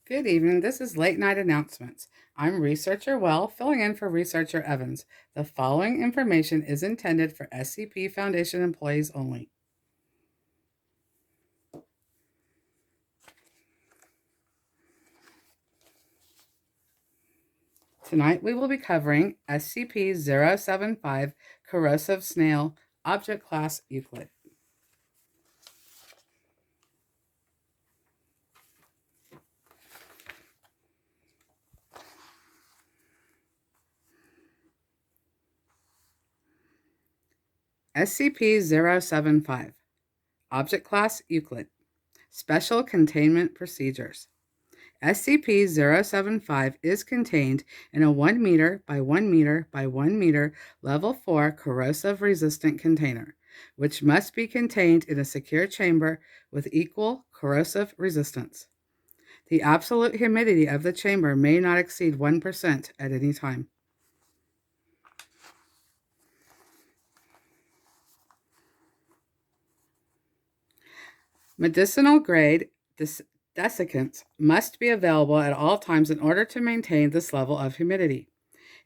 Good evening. This is Late Night Announcements. I'm Researcher Well, filling in for Researcher Evans. The following information is intended for SCP Foundation employees only. Tonight we will be covering SCP-075 Corrosive Snail, Object Class Euclid. SCP-075 Object Class Euclid. Special Containment Procedures. SCP-075 is contained in a 1 meter by 1 meter by 1 meter Level 4 corrosive resistant container, which must be contained in a secure chamber with equal corrosive resistance. The absolute humidity of the chamber may not exceed 1% at any time. Medicinal grade desiccants must be available at all times in order to maintain this level of humidity.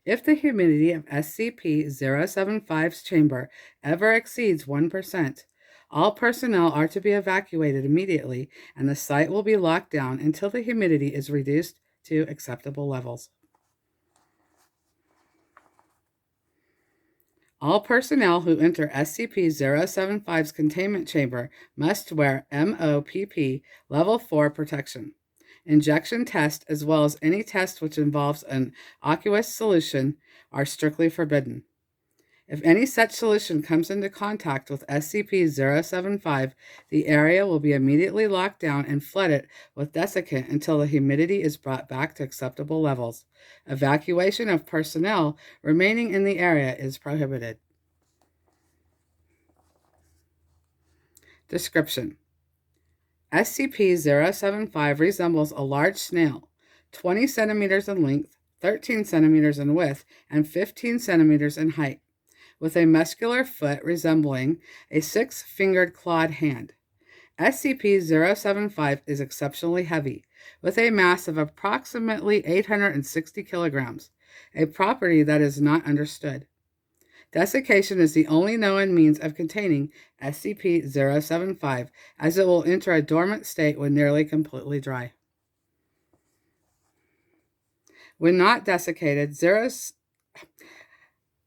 If the humidity of SCP-075's chamber ever exceeds 1%, all personnel are to be evacuated immediately and the site will be locked down until the humidity is reduced to acceptable levels. All personnel who enter SCP-075's containment chamber must wear MOPP Level 4 protection. Injection test, as well as any test which involves an aqueous solution, are strictly forbidden. If any such solution comes into contact with SCP-075, the area will be immediately locked down and flooded with desiccant until the humidity is brought back to acceptable levels. Evacuation of personnel remaining in the area is prohibited. Description: SCP-075 resembles a large snail, 20 centimeters in length, 13 centimeters in width, and 15 centimeters in height, with a muscular foot resembling a 6-fingered clawed hand. SCP-075 is exceptionally heavy, with a mass of approximately 860 kilograms, a property that is not understood. Desiccation is the only known means of containing SCP-075, as it will enter a dormant state when nearly completely dry. When not desiccated,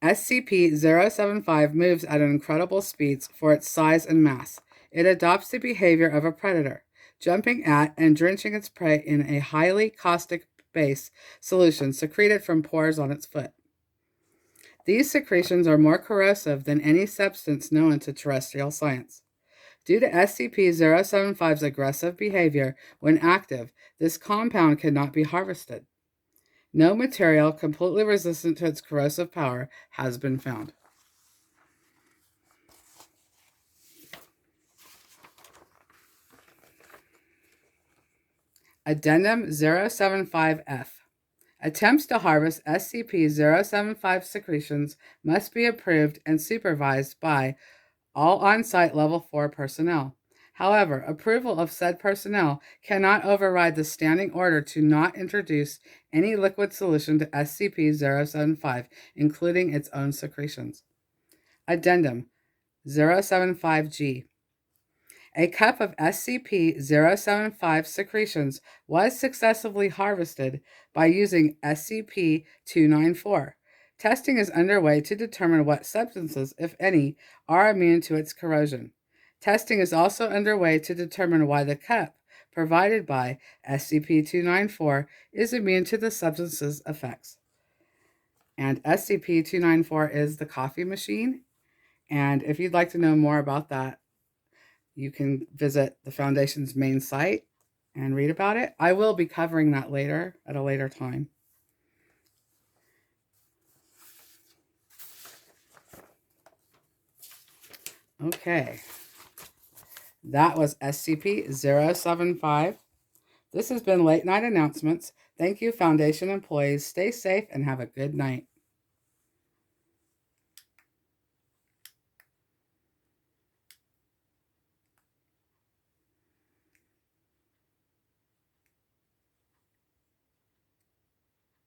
SCP-075 moves at incredible speeds for its size and mass. It adopts the behavior of a predator, jumping at and drenching its prey in a highly caustic base solution secreted from pores on its foot. These secretions are more corrosive than any substance known to terrestrial science. Due to SCP-075's aggressive behavior when active, this compound cannot be harvested. No material completely resistant to its corrosive power has been found. Addendum 075-F. Attempts to harvest SCP-075 secretions must be approved and supervised by all on-site Level 4 personnel. However, approval of said personnel cannot override the standing order to not introduce any liquid solution to SCP-075, including its own secretions. Addendum 075-G. A cup of SCP-075 secretions was successfully harvested by using SCP-294. Testing is underway to determine what substances, if any, are immune to its corrosion. Testing is also underway to determine why the cup provided by SCP-294 is immune to the substance's effects. And SCP-294 is the coffee machine. And if you'd like to know more about that, you can visit the Foundation's main site and read about it. I will be covering that later at a later time. Okay. That was SCP-075. This has been Late Night Announcements. Thank you, Foundation employees. Stay safe and have a good night.